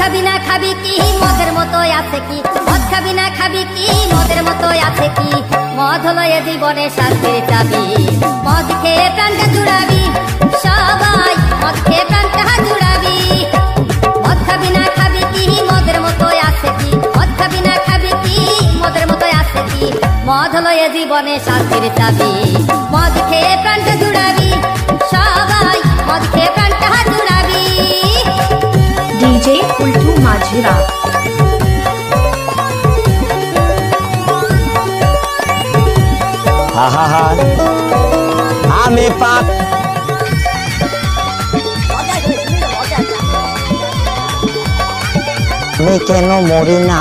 খাবি না খাবি কি মদের মতো আছে কি, মদ খাবি না খাবি কি মদের মতো আছে কি, মদ হলো এ জীবনে শান্তির চাবি, মদ খেয়ে প্রাণটা জুড়াবি, সবাই মদ খেয়ে প্রাণটা জুড়াবি। মদ খাবি না খাবি কি মদের মতো আছে কি, মদ খাবি না খাবি কি মদের মতো আছে কি, মদ হলো এ জীবনে শান্তির চাবি, মদ খেয়ে প্রাণটা জুড়াবি, সবাই মদ খেয়ে প্রাণটা জুড়াবি। ডিজে উল্টু মাঝিরা। আমি পাক আমি কেন মরি না।